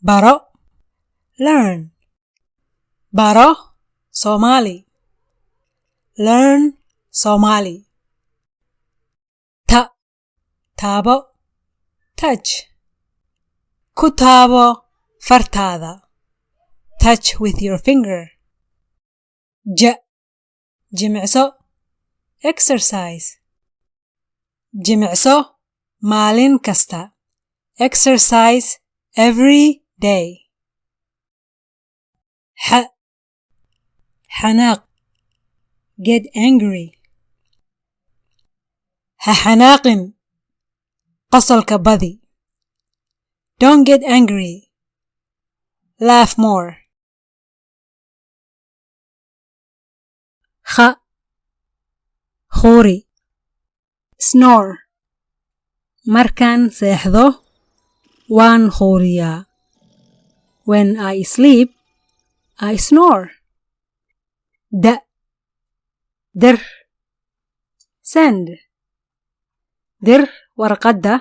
Baro, learn. Baro Somali, learn Somali. Taabo, touch. Ku taabo fartaada, touch with your finger. Jimicso, exercise. Jimicso maalin kasta, exercise every day. Xanaaq, get angry. Ha xanaaqin, qosolka badi. Don't get angry, laugh more. Khuri, snore. Markaan seexdo waan khuriyaa. When I sleep, I snore. Dir, send. Dir warqadda,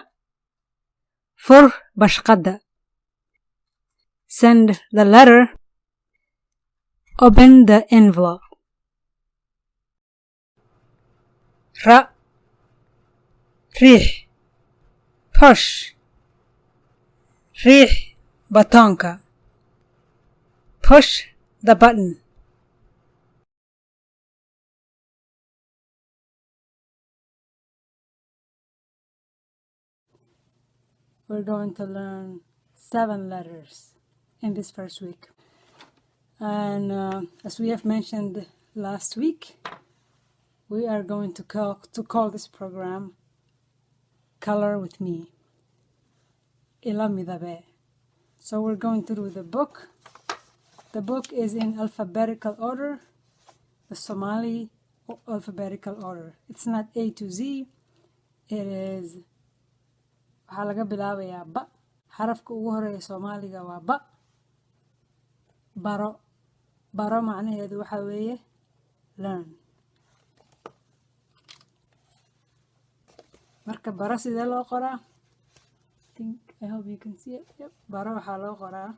fur bashqadda. Send the letter, open the envelope. Riix, push. Riix batoonka, push the button. We're going to learn 7 letters in this first week. And as we have mentioned last week, we are going to call this program Color with Me. Ila midabe. So we're going through the book. The book is in alphabetical order, the Somali alphabetical order. It's not A to Z. It is waxaa laga bilaabayaa ba. Xarafka ugu horeeya Soomaaliga waa ba. Baro. Baro macnaheedu waxa weeye learn. Marka baro sidee loo qoraa? I hope you can see it. Yep. Baro waxaa loo qoraa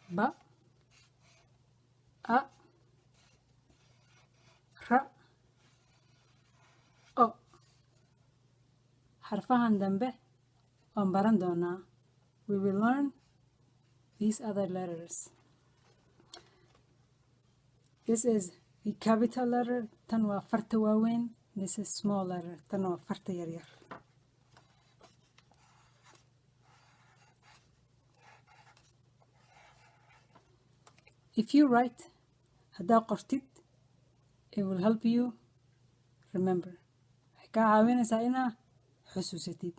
ba, a, ra, o. Xarfahan dambe waan baran doonaa. We will learn these other letters. This is the capital letter. Tan waa farta waaweyn. This is small letter. Tan waa farta yaryar. If you write, haddaa qortid, it will help you remember. Waxay kaa caawinaysaa inaa xusuusatid.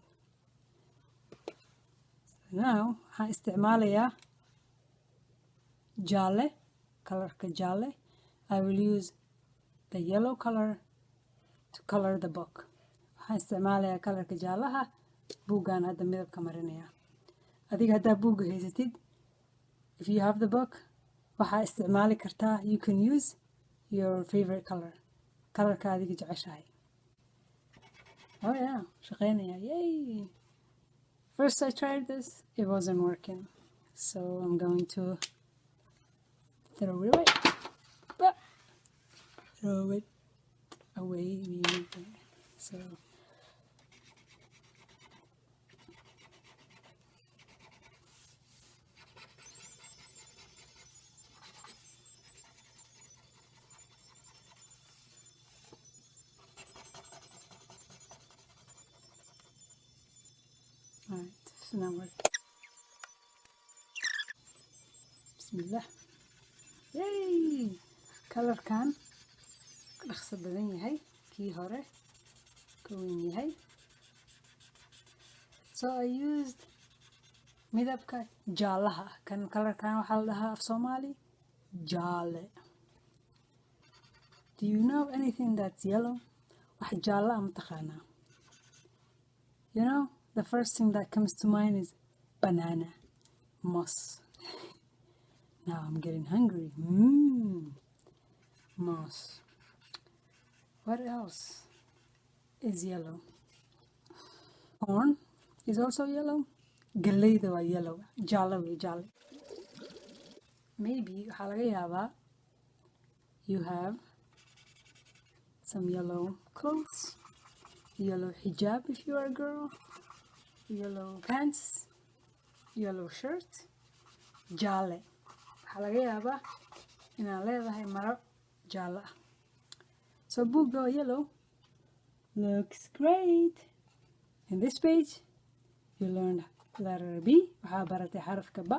Now, waxaan isticmaalayaa jaalle, colorka jaalle. I will use the yellow color to color the book. Waxaan isticmaalayaa colorka jaallaha, buuggaan hadda midabka marinayaa. Adiga haddaa buugga haysatid, if you have the book, waxaa isticmaali kartaa, you can use your favorite color. Colorka adiga jeceshahay. Oh yeah, shaqeynaya. Yay! First I tried this, it wasn't working. So I'm going to throw it away. Throw it away. So alright, so now we're Bismillah. Yay! Color kan dhaqso badan yahay, kii hore ka weyn yahay. So I used midabka jaallaha. Kan colorkan waxaa la dhahaa af Somali jaalle. Do you know anything that's yellow? Wax jaalla ama taqaanaa? You know, the first thing that comes to mind is banana, moss. Now I'm getting hungry. Moss. What else is yellow? Corn is also yellow. Galleyda waa yellow. Jaalle wey jaalle. Maybe waxaa laga yaabaa you have some yellow clothes, yellow hijab if you are a girl, yellow pants, yellow shirt. Jaalle waxaa laga yaabaa inaad leedahay maro jaalle ah. So buugga oo yellow looks great. In this page you learned letter B. waxaa baratay xarafka ba.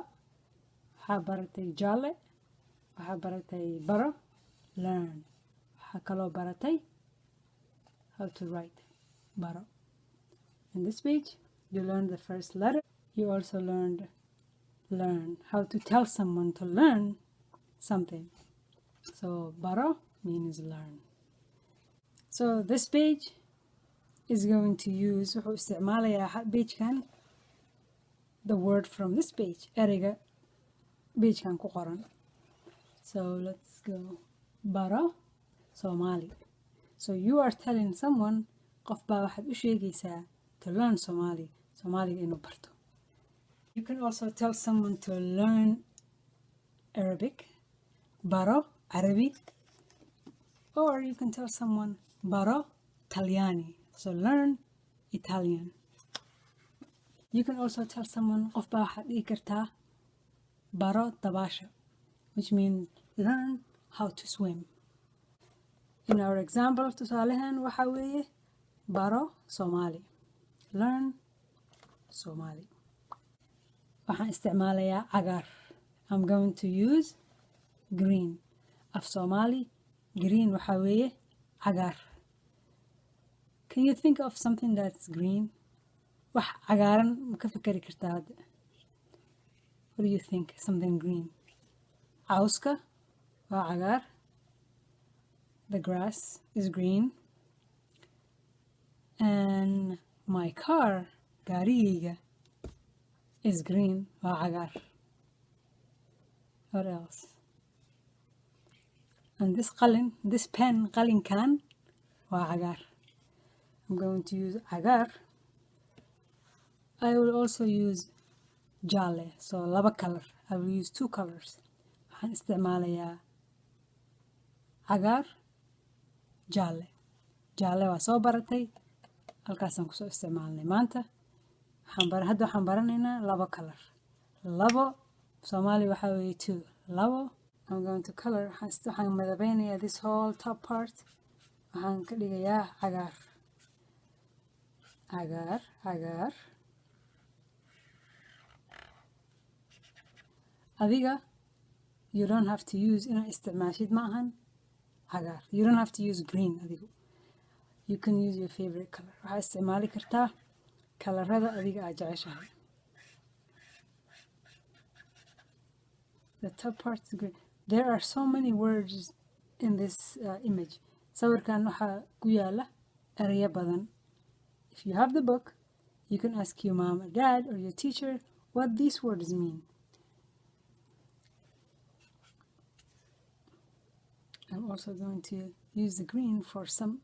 waxaa baratay jaalle. waxaa baratay baro. Learn. waxaa kaloo baratay how to write baro. In this page you learned the first letter. You also learned learn how to tell someone to learn something. So baro means learn. So this page is going to use wuxuu isticmaalayaa pagekan the word from this page, ereyga pagekan ku qoran. So let's go. Baro Somali. So you are telling someone, qof baa waxaad u sheegaysaa to learn Somali, Somaliga inuu barto. You can also tell someone to learn Arabic, Baro Arabi, or you can tell someone Baro Talyani, so learn Italian. You can also tell someone qof baa waxaad dhihi kartaa Baro Tabasha, which means learn how to swim. In our example, tusaalahan waxa weeye Baro Somali, learn Somali. waxaan isticmaalayaa cagaar. I'm going to use green. Af Somali, green waxa weeye cagaar. Can you think of something that's green? wax cagaaran ma ka fikari kartaa hadda? What do you think? Something green. Cawska waa cagaar. The grass is green. And my car, gaarigayga, is green, waa cagaar. What else? And this pen, qalinkan, waa cagaar. I'm going to use cagaar. I will also use jaalle, so laba color. I will use 2 colors. waxaan isticmaalayaa cagaar, jaalle. Jaalle waa soo baratay, halkaasaan kusoo isticmaalnay maanta. hadda waxaan baranaynaa laba color. Labo Somali waxaa weeye 2. Labo. I'm going to color. waxaan madabeynayaa this whole top part. waxaan ka dhigayaa cagaar. Cagaar. Adiga, you don't have to use inaad isticmaashid ma ahan cagaar. You don't have to use green adigu. You can use your favorite color. waxaa isticmaali kartaa kalarada adiga aad jeceshahay. The top part is green. There are so many words in this image. Sawirkan waxaa ku yaala ereyo badan. If you have the book, you can ask your mom or dad or your teacher what these words mean. I'm also going to use the green for some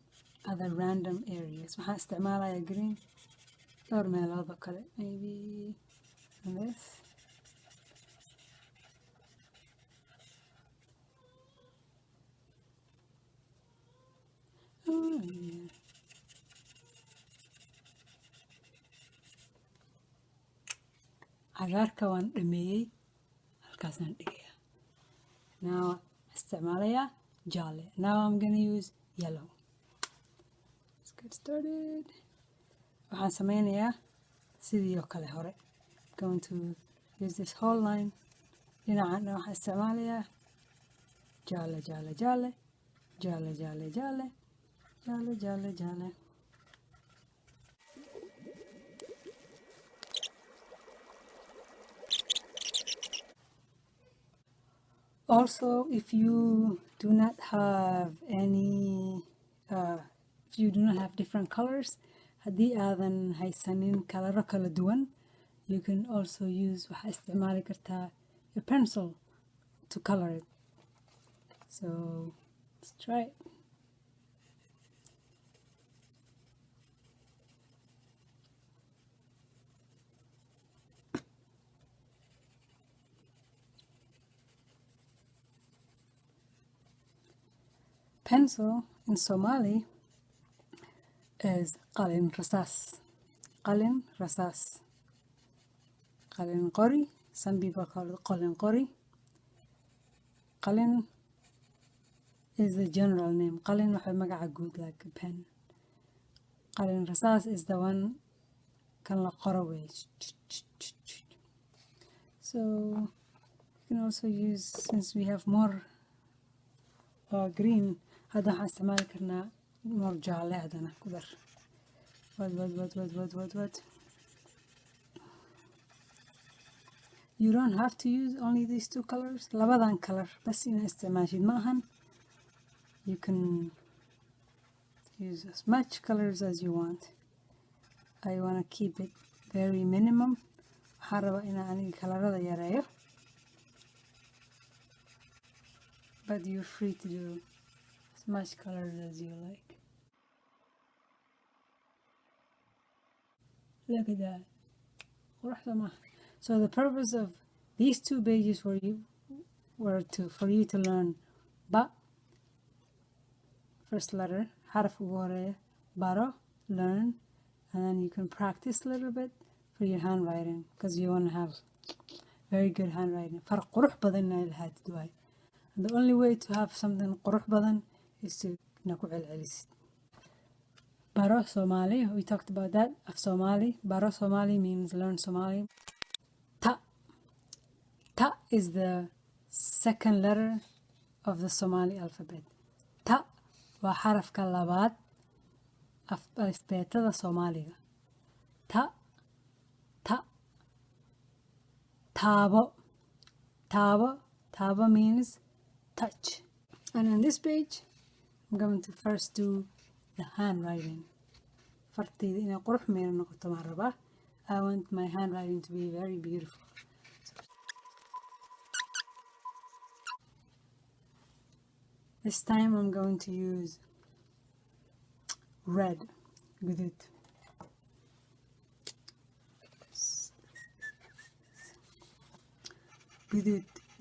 other random areas. waxaan isticmaalayaa green dhowr meelood oo kale. Maybe in this. Oh, yeah. cagaarka waan dhameeyey, halkaasaan dhigayaa. Now isticmaalayaa jaalle. Now I'm going to use yellow. Let's get started. waxaan sameynayaa sidii oo kale hore. I'm going to use this whole line. dhinacana waxaan isticmaalayaa jaalle. Also, if you do not have different colors, haddii aadan haysanin kalaro kala duwan, you can also use, waxaa isticmaali kartaa a pencil to color it. So let's try it. Pencil in Somali is qalin rasaas. Qalin rasaas. Qalin qori. Some people call it qalin qori. Qalin is the general name. Qalin waxay magaca guud like a pen. Qalin rasaas is the one kan la qoro way. So you can also use, since we have more green, هذا waxaan isticmaali karnaa more jaale hadana ku dar. Wad. You don't have to use only these two colors. Labadan color bas ina isticmaashid ma ahan. You can use as much colors as you want. I want to keep it very minimum. Waxaan rabaa inaan aniga kalarada yareeyo. But you're free to do as much colors as you like. Look at that. So the purpose of these two pages for you to learn ba, first letter, harf ugu horeeya, baro, learn, and then you can practice a little bit for your handwriting because you want to have very good handwriting. Farq qurux badan inaad lahaatid waay. And the only way to have something qurux badan is to naku celcelisid. Baro Somali, we talked about that, of Somali. Baro Somali means learn Somali. Ta is the second letter of the Somali alphabet. Ta waa xarafka labaad alifbeetada Soomaaliga. Ta, taabo means touch. And on this page, I'm going to first do the handwriting. Fartayda inay qurux meera noqoto maan rabaa. I want my handwriting to be very beautiful. This time I'm going to use red, gudud.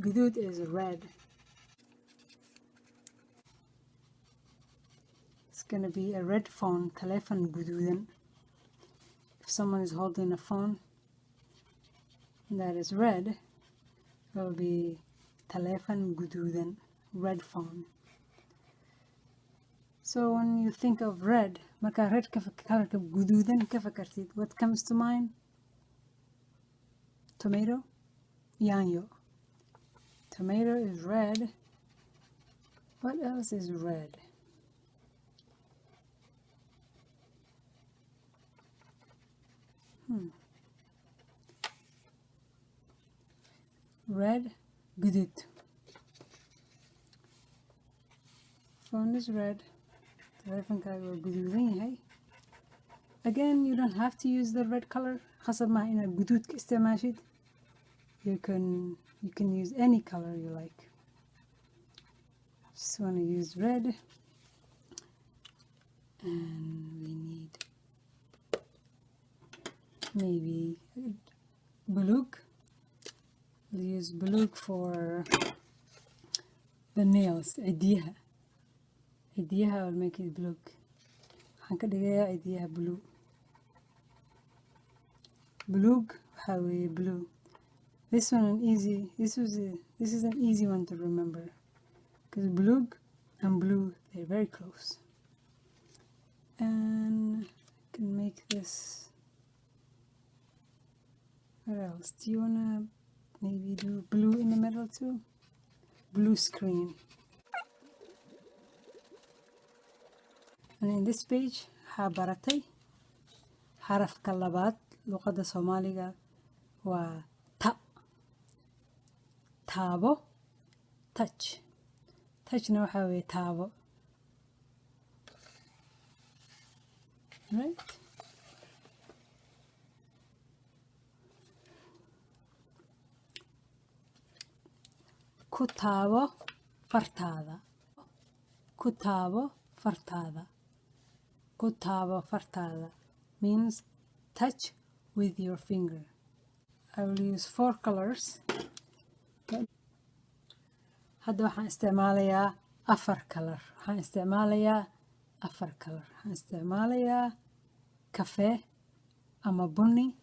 Gudud is red. It's going to be a red phone, telephone gududan. If someone is holding a phone that is red, it will be telephone gududan, red phone. So when you think of red, marka red kalarka gududan ka fakartid, what comes to mind? Tomato, yaanyo. Tomato is red. What else is red? Red, gudud. Phone is red. Telefonkaaga waa guduudan yahay. Again, you don't have to use the red color. Khasab maaha inaad guduud ka isticmaashid. You can use any color you like. Just want to use red. And we need maybe blue. We'll use blue for the nails, cidiyaha. Cidiyaha will make it blue. Waxaan ka dhigayaa cidiyaha blue. Blue waxaa weeye blue. This is an easy one to remember because blue and blue, they're very close. And I can make this. What else? Do you wanna maybe do blue in the middle too? Blue screen. And in this page, waxaa baratay xarafka labaad luqadda Soomaaliga waa ta. Taabo, touch. Touchna waxaa weeye taabo. Right? Ku taabo fartaada. Ku taabo fartaada. Ku taabo fartaada means touch with your finger. I will use 4 colors. Hadda waxaan isticmaalayaa afar color. waxaan isticmaalayaa afar color. waxaan isticmaalayaa kafee ama bunni.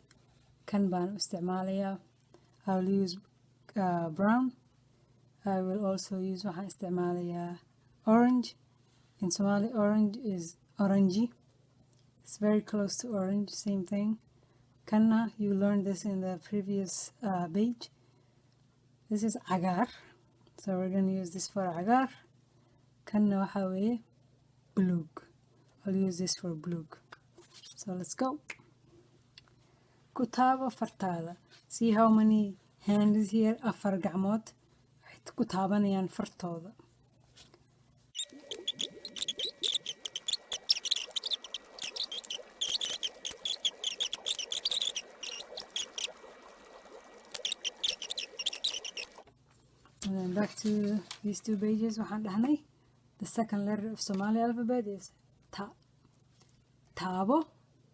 kan baan isticmaalayaa. I will use brown. I will also use waxaan isticmaalayaa orange. In Somali, orange is orangey. It's very close to orange, same thing. Kanna, you learned this in the previous page. This is agar. So we're going to use this for agar. Kanna waxa weeye blue. I'll use this for blue. So let's go. Kutaaba fartaada. See how many hands here? Afar gacmood. Waxay ku taabanayaan fartooda. And then back to these two pages. waxaan dhahnay the second letter of Somali alphabet is ta. Taabo.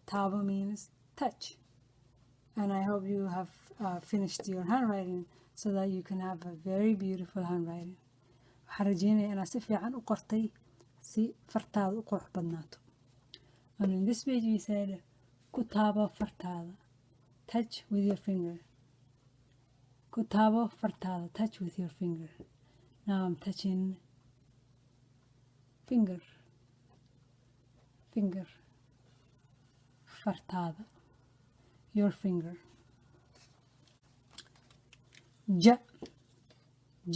Taabo means touch. And I hope you have finished your handwriting so that you can have a very beautiful handwriting. waxaan rajeynaya inaad si fiican u qortay si fartaada u qurux badnaato. And in this page we said ku taabo fartaada. Touch with your finger. Ku taabo fartaada. Touch with your finger. Now I'm touching finger. Finger. Fartaada. Your finger. Ja.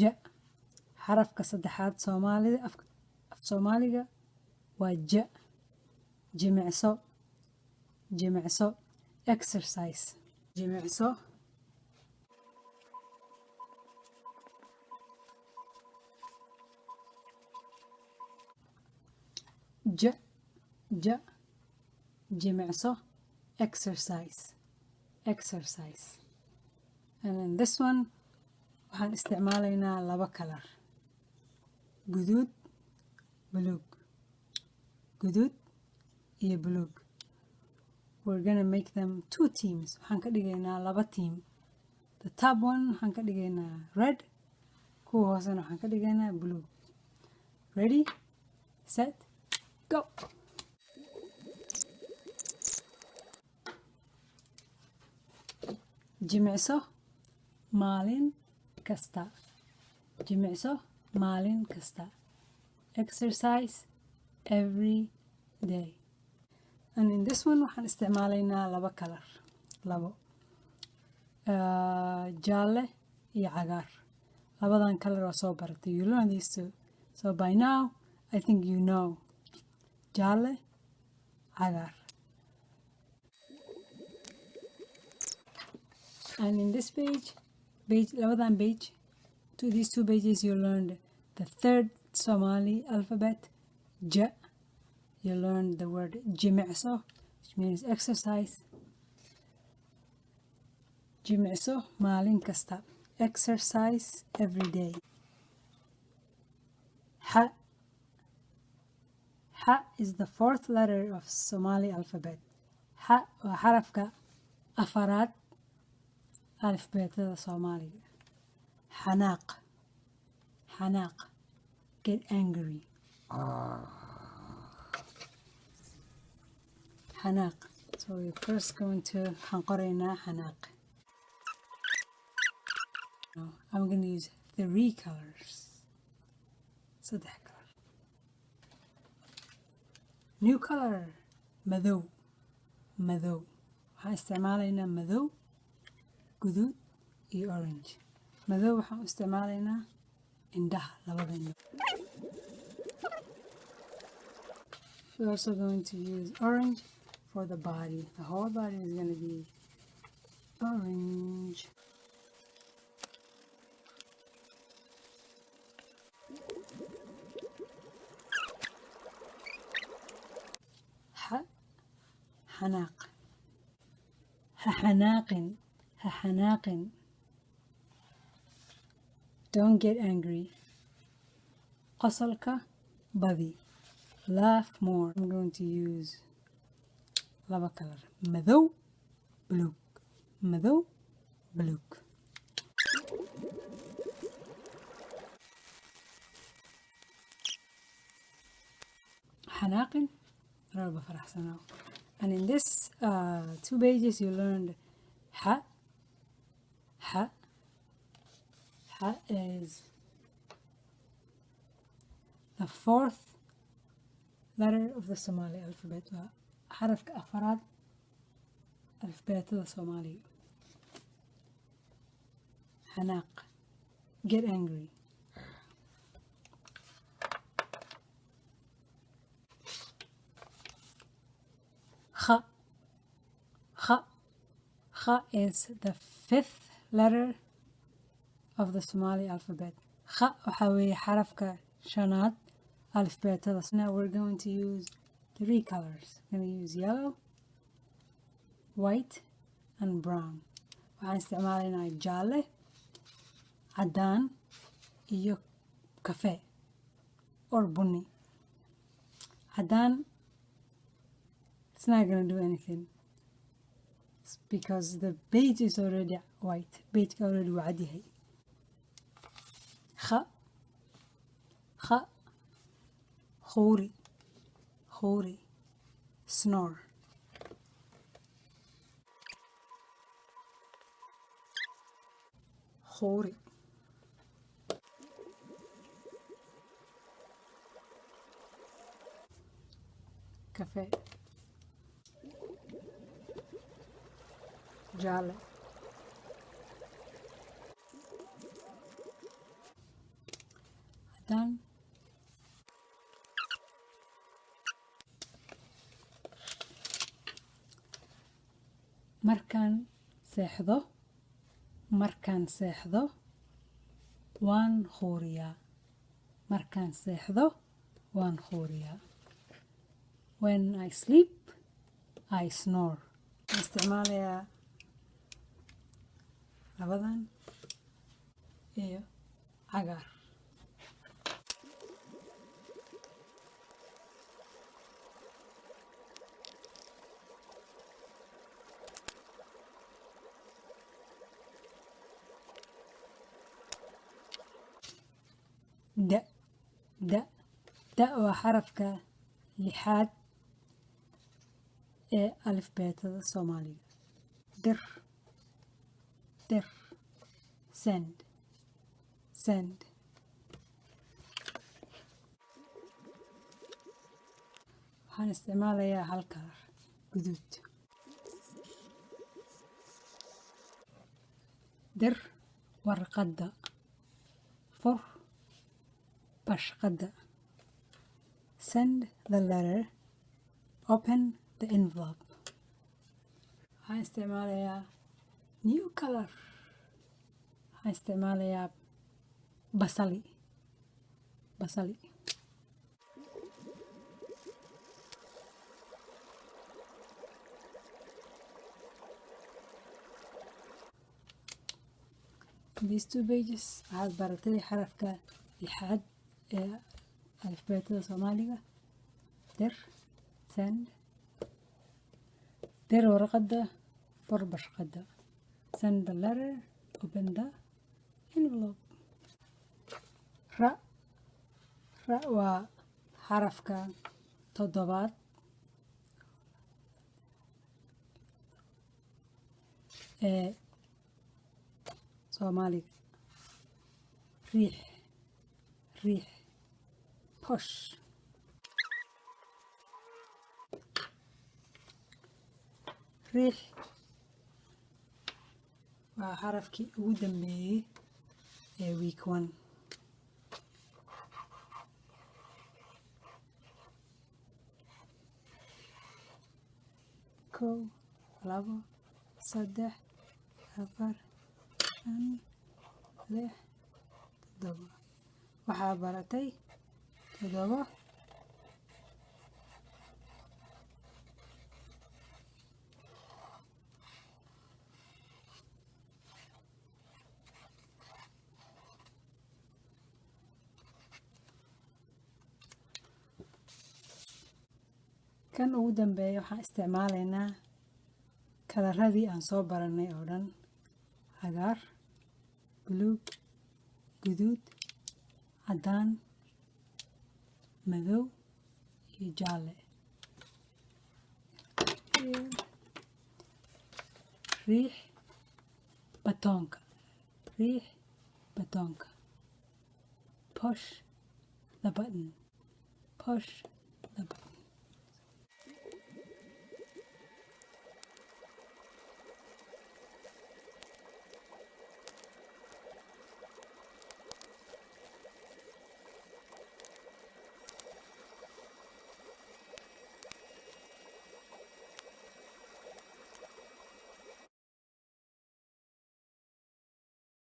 Ja. xarafka saddexaad Soomaalida af Soomaaliga waa ja. Jimicso. Jimicso. Exercise. Jimicso. Ja. Ja. Jimicso. Exercise. Exercise. And then this one waxaan isticmaalaynaa laba color. Guduud, buluug. Guduud iyo buluug. We're gonna make them two teams. waxaan ka dhigaynaa laba team. The top one waxaan ka dhigaynaa red. kuwa hoosena waxaan ka dhigaynaa blue. Ready, set, go. Jimicso maalin kasta. Jimicso maalin kasta. Exercise every day. And in this one waxaan isticmaalaynaa laba color. Labo. Jaalle iyo cagaar. Labadan color waa soo baratay. You learn these two. So by now I think you know. Jaalle, cagaar. And in this page, labadan page, these two pages you learned the third Somali alphabet, ja. You learned the word jimicso, which means exercise. Jimicso maalin kasta. Exercise every day. Ha. Ha is the fourth letter of Somali alphabet. Ha waa xarafka afaraad alifbeetada Soomaaliga. Xanaaq. Xanaaq. Get angry. Xanaaq. So we're first going to waxaan qoraynaa xanaaq. Now I'm going to use 3 colors. Saddex color. New color. Madow. Madow. waxaan isticmaalaynaa madow, guduud iyo orange. Madow waxaan isticmaalaynaa indhaha labada indho. We're also going to use orange for the body. The whole body is going to be orange. حناق. حناق. حناق. Don't get angry. قصلك body. Laugh more. I'm going to use lava color. مذو blue. مذو blue. حناقن رب فرح سناو. And in this 2 pages you learned ha. Ha is the 4th letter of the Somali alphabet. حرف أفراد alphabet the Somali. حناق, get angry. Kha. Kha is the 5th letter of the Somali alphabet. Kha وحوي حرف شنات alphabet. Now we're going to use 3 colors. We're going to use yellow, white, and brown. وهنستعملنا جالة, عدان, iyo cafe or bunny. عدان, it's not going to do anything. It's because the page is already white. Page already وعدي. خ خوري snore. خوري كافيه جالة عدان markaan seexdo waan khooriyaa. markaan seexdo waan khooriyaa. When I sleep I snore. استعمالها labadan iyo cagaar. دا وحرفك لحاد ألف بيت الصومالي. در send هنستعمالها هالكلر قدود. در ورقدة فر بشقدة. Send the letter, open the envelope. هنستعمالها new color. هنستعمالها بصلي. These 2 pages waxaad baratay xarafka lixaad ee alifbeetada Soomaaliga. Der send der warqada fur bashqada. Send the letter, open the envelope. ra waa xarafka 7 ee Somali. ريح push. ريح waa xarafkii ugu dambeeyay ee week 1. kow, 2, 3, 4, 5, 6, 7. waxaa baratay 7 kan ugu dambeeya waxaan isticmaalaynaa kalaradii aan soo baranay oo dhan: cagaar, buluug, guduud, cadaan, madow iyo jaalle. Riix batoonka. Riix batoonka. Push the button. Push the button.